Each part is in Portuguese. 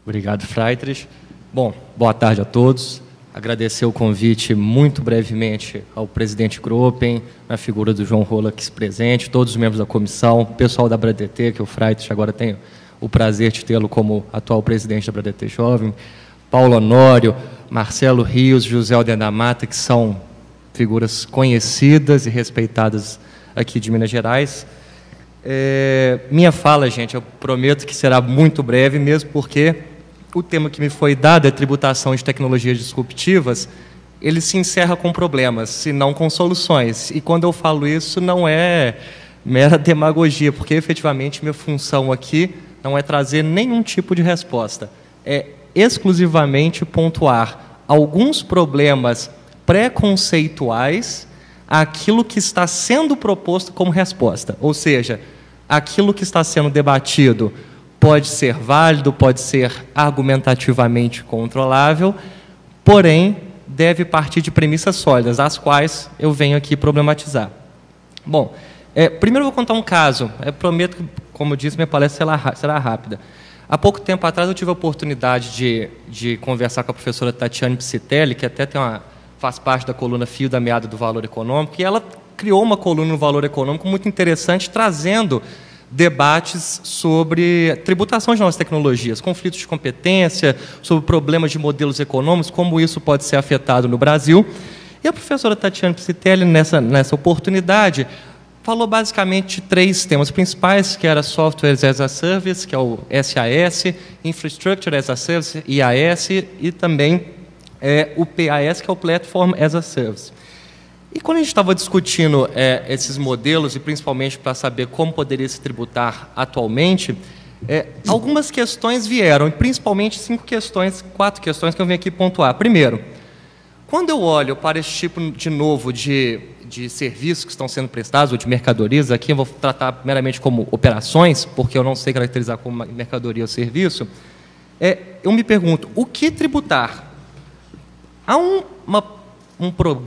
Obrigado, Freitris. Bom, boa tarde a todos. Agradecer o convite muito brevemente ao presidente Gropen, na figura do João Rola aqui presente, todos os membros da comissão, o pessoal da BRADT, que o Freitris agora tem o prazer de tê-lo como atual presidente da BRADT Jovem, Paulo Honório, Marcelo Rios, José Alden da Mata, que são figuras conhecidas e respeitadas aqui de Minas Gerais. Minha fala, gente, eu prometo que será muito breve, mesmo porque o tema que me foi dado é tributação de tecnologias disruptivas. Ele se encerra com problemas, se não com soluções. E quando eu falo isso, não é mera demagogia, porque efetivamente minha função aqui não é trazer nenhum tipo de resposta. É exclusivamente pontuar alguns problemas preconceituais àquilo que está sendo proposto como resposta. Ou seja, aquilo que está sendo debatido pode ser válido, pode ser argumentativamente controlável, porém, deve partir de premissas sólidas, as quais eu venho aqui problematizar. Bom, primeiro eu vou contar um caso. Prometo que, como eu disse, minha palestra será rápida. Há pouco tempo atrás eu tive a oportunidade de conversar com a professora Tatiane Psitelli, que até faz parte da coluna Fio da Meada do Valor Econômico, e ela criou uma coluna no Valor Econômico muito interessante, trazendo debates sobre tributação de novas tecnologias, conflitos de competência, sobre problemas de modelos econômicos, como isso pode ser afetado no Brasil. E a professora Tatiane Psitelli, nessa oportunidade, falou basicamente de 3 temas principais, que era Software as a Service, que é o SAS, Infrastructure as a Service, IaaS, e também o PaaS, que é o Platform as a Service. E quando a gente estava discutindo esses modelos, e principalmente para saber como poderia se tributar atualmente, algumas questões vieram, e principalmente 4 questões que eu venho aqui pontuar. Primeiro, quando eu olho para esse tipo de novo de serviços que estão sendo prestados, ou de mercadorias, aqui eu vou tratar meramente como operações, porque eu não sei caracterizar como mercadoria ou serviço, eu me pergunto, o que tributar? Há um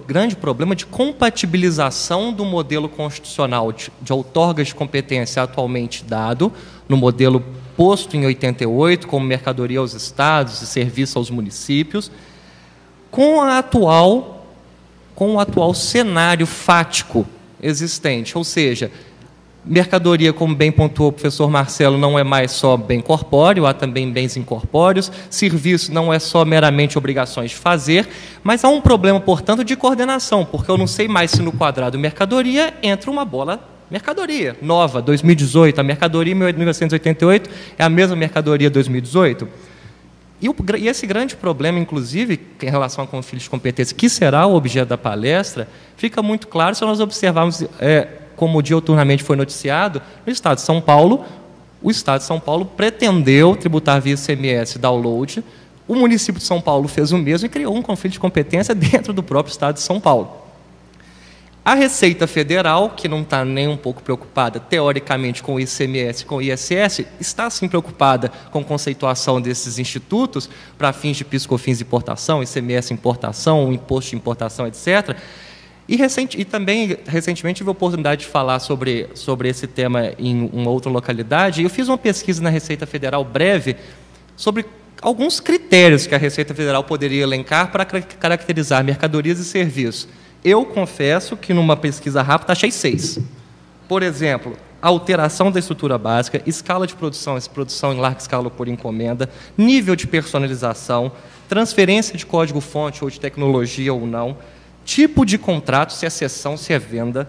grande problema de compatibilização do modelo constitucional de outorgas de competência atualmente dado, no modelo posto em 88, como mercadoria aos estados e serviço aos municípios, com o atual cenário fático existente. Ou seja, mercadoria, como bem pontuou o professor Marcelo, não é mais só bem corpóreo, há também bens incorpóreos. Serviço não é só meramente obrigações de fazer, mas há um problema, portanto, de coordenação, porque eu não sei mais se no quadrado mercadoria entra uma bola mercadoria nova, 2018. A mercadoria 1988 é a mesma mercadoria 2018. E esse grande problema, inclusive, em relação a conflitos de competência, que será o objeto da palestra, fica muito claro se nós observarmos, como diuturnamente foi noticiado, no Estado de São Paulo, o Estado de São Paulo pretendeu tributar via ICMS download, o município de São Paulo fez o mesmo e criou um conflito de competência dentro do próprio Estado de São Paulo. A Receita Federal, que não está nem um pouco preocupada, teoricamente, com o ICMS e com o ISS, está, sim, preocupada com a conceituação desses institutos para fins de PIS/COFINS importação, ICMS importação, imposto de importação, etc., e também, recentemente, tive a oportunidade de falar sobre esse tema em uma outra localidade, e eu fiz uma pesquisa na Receita Federal breve sobre alguns critérios que a Receita Federal poderia elencar para caracterizar mercadorias e serviços. Eu confesso que, numa pesquisa rápida, achei 6. Por exemplo, alteração da estrutura básica, escala de produção em larga escala por encomenda, nível de personalização, transferência de código-fonte ou de tecnologia ou não, tipo de contrato, se é cessão, se é venda,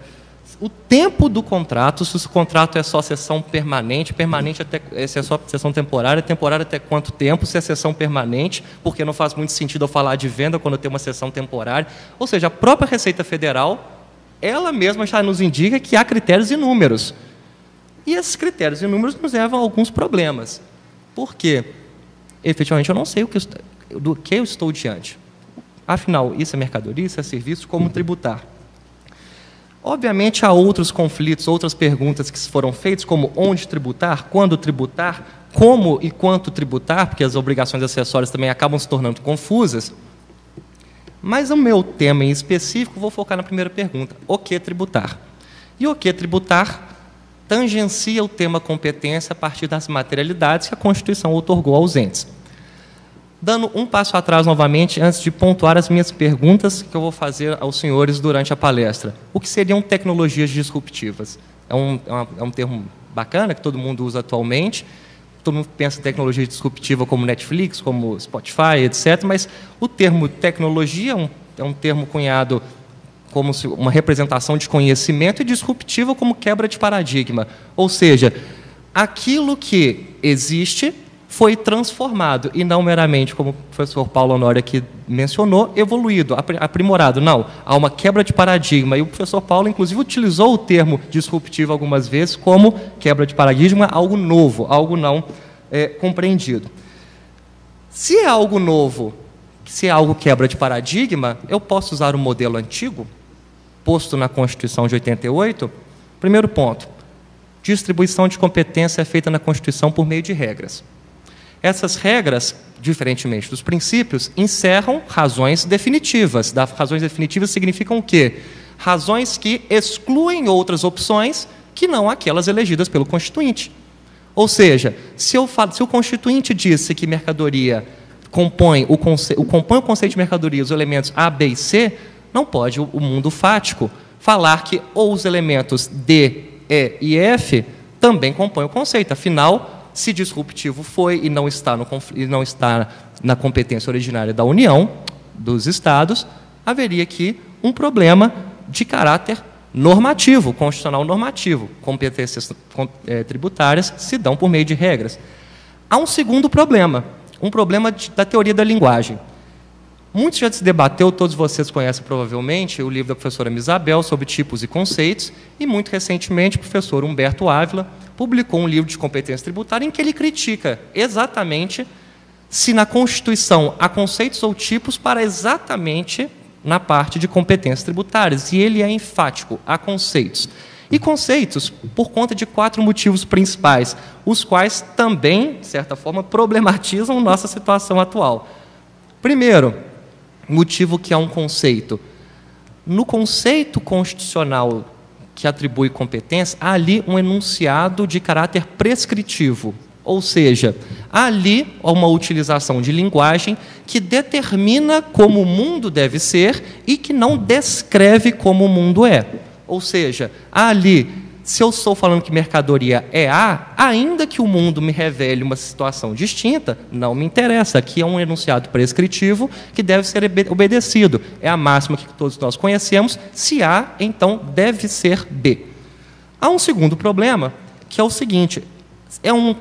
o tempo do contrato, se o contrato é só cessão permanente até, se é só cessão temporária até quanto tempo, se é cessão permanente, porque não faz muito sentido eu falar de venda quando eu tenho uma cessão temporária. Ou seja, a própria Receita Federal, ela mesma já nos indica que há critérios e números. E esses critérios e números nos levam a alguns problemas. Por quê? Efetivamente, eu não sei do que eu estou diante. Afinal, isso é mercadoria, isso é serviço, como tributar? Obviamente, há outros conflitos, outras perguntas que foram feitas, como onde tributar, quando tributar, como e quanto tributar, porque as obrigações acessórias também acabam se tornando confusas. Mas o meu tema em específico, vou focar na primeira pergunta, o que tributar? E o que tributar tangencia o tema competência a partir das materialidades que a Constituição outorgou aos entes. Dando um passo atrás novamente, antes de pontuar as minhas perguntas que eu vou fazer aos senhores durante a palestra. O que seriam tecnologias disruptivas? É um termo bacana que todo mundo usa atualmente. Todo mundo pensa em tecnologia disruptiva como Netflix, como Spotify, etc. Mas o termo tecnologia é um termo cunhado como uma representação de conhecimento e disruptiva como quebra de paradigma. Ou seja, aquilo que existe foi transformado, e não meramente, como o professor Paulo Honório aqui mencionou, evoluído, aprimorado. Não, há uma quebra de paradigma, e o professor Paulo, inclusive, utilizou o termo disruptivo algumas vezes como quebra de paradigma, algo novo, algo não compreendido. Se é algo novo, se é algo quebra de paradigma, eu posso usar o modelo antigo, posto na Constituição de 88? Primeiro ponto, distribuição de competência é feita na Constituição por meio de regras. Essas regras, diferentemente dos princípios, encerram razões definitivas. Razões definitivas significam o quê? Razões que excluem outras opções que não aquelas elegidas pelo Constituinte. Ou seja, se o Constituinte disse que mercadoria compõe o conceito de mercadoria, os elementos A, B e C, não pode o mundo fático falar que ou os elementos D, E e F também compõem o conceito. Afinal, se disruptivo foi e não está na competência originária da União, dos Estados, haveria aqui um problema de caráter normativo, constitucional normativo. Competências tributárias se dão por meio de regras. Há um segundo problema, um problema da teoria da linguagem. Muito já se debateu, todos vocês conhecem provavelmente o livro da professora Misabel sobre tipos e conceitos, e muito recentemente o professor Humberto Ávila publicou um livro de competência tributária em que ele critica exatamente se na Constituição há conceitos ou tipos para exatamente na parte de competências tributárias, e ele é enfático, há conceitos. E conceitos por conta de 4 motivos principais, os quais também, de certa forma, problematizam nossa situação atual. Primeiro, motivo que há um conceito. No conceito constitucional que atribui competência, há ali um enunciado de caráter prescritivo, ou seja, há ali uma utilização de linguagem que determina como o mundo deve ser e que não descreve como o mundo é. Ou seja, há ali, se eu estou falando que mercadoria é A, ainda que o mundo me revele uma situação distinta, não me interessa. Aqui é um enunciado prescritivo que deve ser obedecido. É a máxima que todos nós conhecemos. Se A, então deve ser B. Há um segundo problema, que é o seguinte: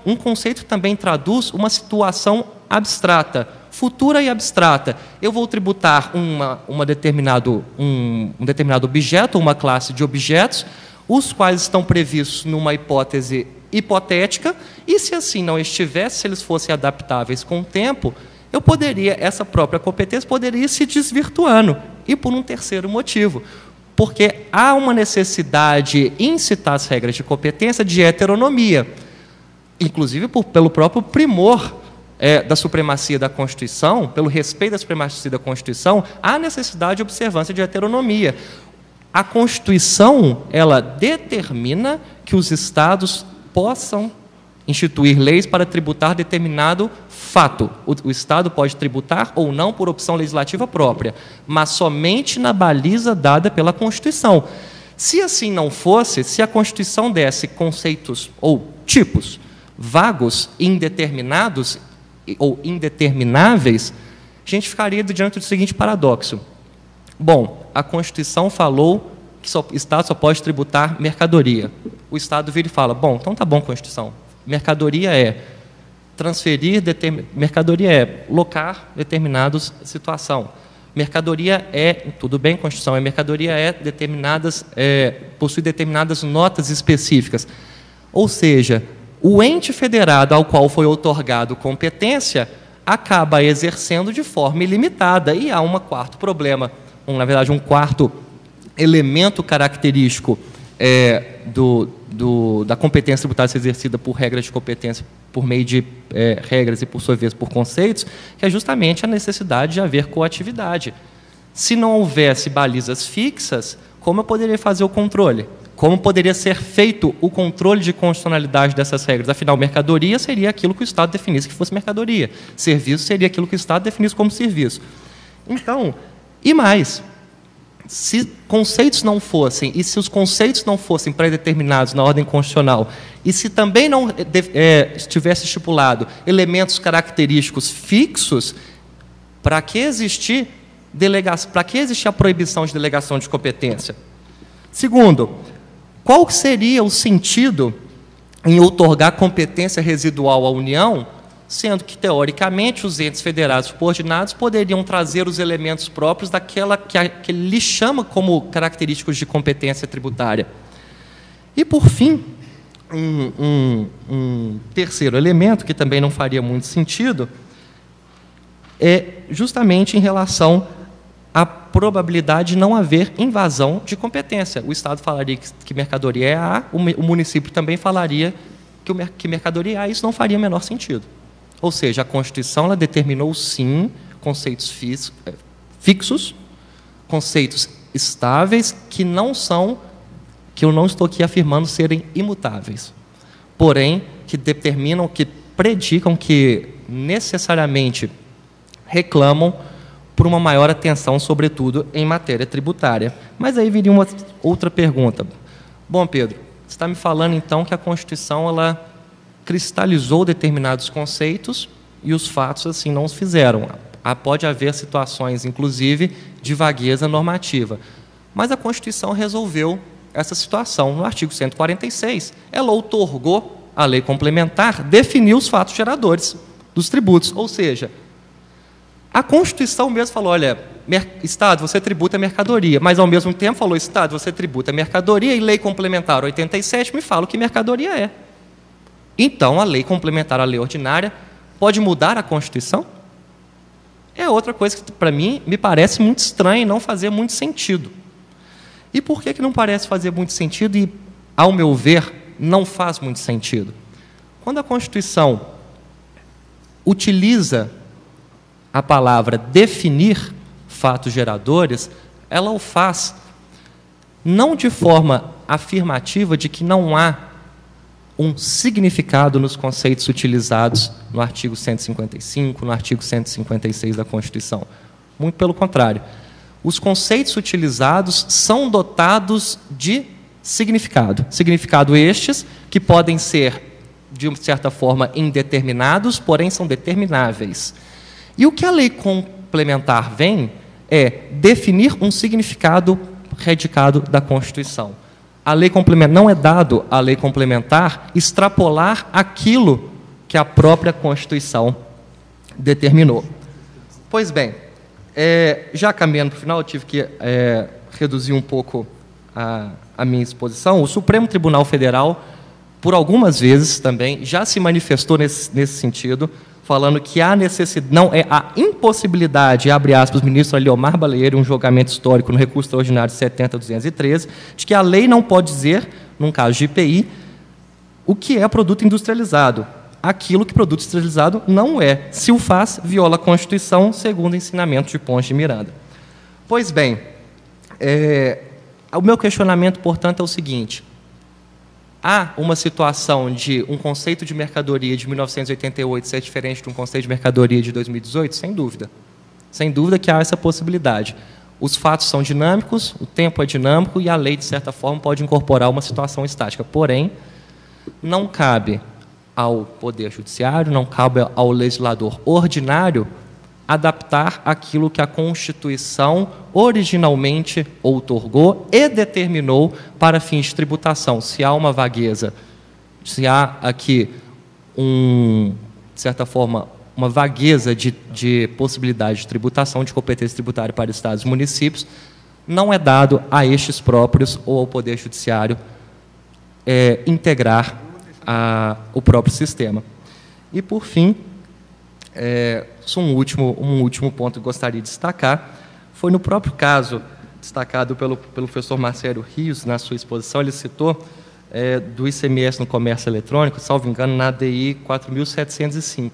um conceito que também traduz uma situação abstrata, futura e abstrata. Eu vou tributar um determinado objeto, uma classe de objetos, os quais estão previstos numa hipótese hipotética, e se assim não estivesse, se eles fossem adaptáveis com o tempo, essa própria competência poderia ir se desvirtuando. E por um terceiro motivo, porque há uma necessidade em citar as regras de competência de heteronomia, inclusive pelo próprio primor da supremacia da Constituição, pelo respeito da supremacia da Constituição, há necessidade de observância de heteronomia. A Constituição, ela determina que os Estados possam instituir leis para tributar determinado fato. O Estado pode tributar ou não por opção legislativa própria, mas somente na baliza dada pela Constituição. Se assim não fosse, se a Constituição desse conceitos ou tipos vagos, indeterminados ou indetermináveis, a gente ficaria diante do seguinte paradoxo. Bom, a Constituição falou que o Estado só pode tributar mercadoria. O Estado vira e fala, bom, então tá bom, Constituição. Mercadoria é transferir, mercadoria é locar determinada situação. Mercadoria é, tudo bem, Constituição, mercadoria é possui determinadas notas específicas. Ou seja, o ente federado ao qual foi otorgado competência acaba exercendo de forma ilimitada. E há um quarto problema, na verdade, um quarto elemento característico da competência tributária ser exercida por regras de competência, por meio de regras e, por sua vez, por conceitos, que é justamente a necessidade de haver coatividade. Se não houvesse balizas fixas, como eu poderia fazer o controle? como poderia ser feito o controle de constitucionalidade dessas regras? Afinal, mercadoria seria aquilo que o Estado definisse que fosse mercadoria. Serviço seria aquilo que o Estado definisse como serviço. Então, e mais, se conceitos não fossem, e se os conceitos não fossem pré-determinados na ordem constitucional, e se também não estivesse estipulado elementos característicos fixos, para que existir a proibição de delegação de competência? Segundo, qual seria o sentido em outorgar competência residual à União, sendo que, teoricamente, os entes federados subordinados poderiam trazer os elementos próprios daquela que ele lhe chama como característicos de competência tributária? E, por fim, um terceiro elemento, que também não faria muito sentido, é justamente em relação à probabilidade de não haver invasão de competência. O Estado falaria que mercadoria é A, o município também falaria que mercadoria é A, e isso não faria o menor sentido. Ou seja, a Constituição ela determinou, sim, conceitos fixos, conceitos estáveis, que eu não estou aqui afirmando serem imutáveis, porém, que determinam, que predicam, que necessariamente reclamam por uma maior atenção, sobretudo em matéria tributária. Mas aí viria uma outra pergunta. Bom, Pedro, você está me falando, então, que a Constituição ela cristalizou determinados conceitos e os fatos assim não os fizeram. Pode haver situações, inclusive, de vagueza normativa. Mas a Constituição resolveu essa situação. No artigo 146, ela outorgou a lei complementar, definiu os fatos geradores dos tributos. Ou seja, a Constituição mesmo falou, olha, Estado, você tributa mercadoria, mas, ao mesmo tempo, falou, Estado, você tributa mercadoria, e lei complementar 87 me fala o que mercadoria é. Então, a lei complementar à lei ordinária pode mudar a Constituição? É outra coisa que, para mim, me parece muito estranha e não fazer muito sentido. E por que não parece fazer muito sentido e, ao meu ver, não faz muito sentido? Quando a Constituição utiliza a palavra definir fatos geradores, ela o faz não de forma afirmativa de que não há um significado nos conceitos utilizados no artigo 155, no artigo 156 da Constituição. Muito pelo contrário. Os conceitos utilizados são dotados de significado. Significado estes que podem ser, de certa forma, indeterminados, porém são determináveis. E o que a lei complementar vem é definir um significado radicado da Constituição. A lei complementar, não é dado à lei complementar extrapolar aquilo que a própria Constituição determinou. Pois bem, já caminhando para o final, eu tive que reduzir um pouco a minha exposição. O Supremo Tribunal Federal, por algumas vezes também, já se manifestou nesse sentido, falando que há necessidade, não é a impossibilidade, abre aspas, ministro Aliomar Baleiro, um julgamento histórico no recurso extraordinário 70.213, de que a lei não pode dizer, num caso de IPI, o que é produto industrializado. Aquilo que produto industrializado não é. Se o faz, viola a Constituição, segundo o ensinamento de Ponte de Miranda. Pois bem, o meu questionamento, portanto, é o seguinte: há uma situação de um conceito de mercadoria de 1988 ser diferente de um conceito de mercadoria de 2018? Sem dúvida. Sem dúvida que há essa possibilidade. Os fatos são dinâmicos, o tempo é dinâmico e a lei, de certa forma, pode incorporar uma situação estática. Porém, não cabe ao Poder Judiciário, não cabe ao legislador ordinário adaptar aquilo que a Constituição originalmente outorgou e determinou para fins de tributação. Se há uma vagueza, se há aqui, de certa forma, uma vagueza de possibilidade de tributação, de competência tributária para estados e municípios, não é dado a estes próprios ou ao Poder Judiciário integrar o próprio sistema. E, por fim, um último ponto que gostaria de destacar foi no próprio caso destacado pelo professor Marcelo Rios, na sua exposição. Ele citou do ICMS no comércio eletrônico, salvo engano, na ADI 4.705.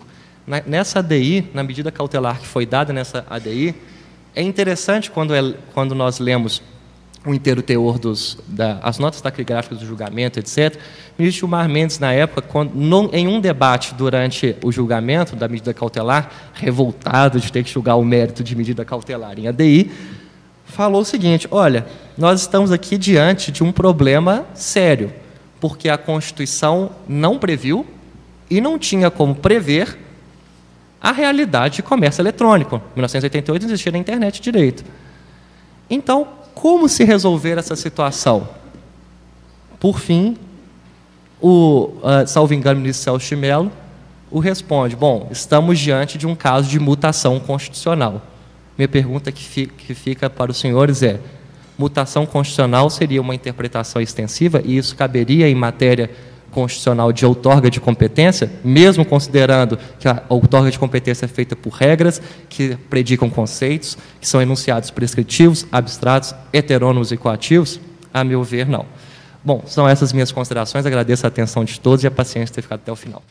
Nessa ADI, na medida cautelar que foi dada nessa ADI, é interessante quando nós lemos o inteiro teor as notas taquigráficas do julgamento, etc. O ministro Gilmar Mendes, na época, em um debate durante o julgamento da medida cautelar, revoltado de ter que julgar o mérito de medida cautelar em ADI, falou o seguinte: olha, nós estamos aqui diante de um problema sério, porque a Constituição não previu e não tinha como prever a realidade de comércio eletrônico. Em 1988 não existia na internet direito. Então, como se resolver essa situação? Por fim, salvo engano, o ministro Celso de Mello responde: bom, estamos diante de um caso de mutação constitucional. Minha pergunta que fica para os senhores é: mutação constitucional seria uma interpretação extensiva e isso caberia em matéria constitucional de outorga de competência, mesmo considerando que a outorga de competência é feita por regras que predicam conceitos, que são enunciados prescritivos, abstratos, heterônomos e coativos? A meu ver, não. Bom, são essas minhas considerações. Agradeço a atenção de todos e a paciência de ter ficado até o final.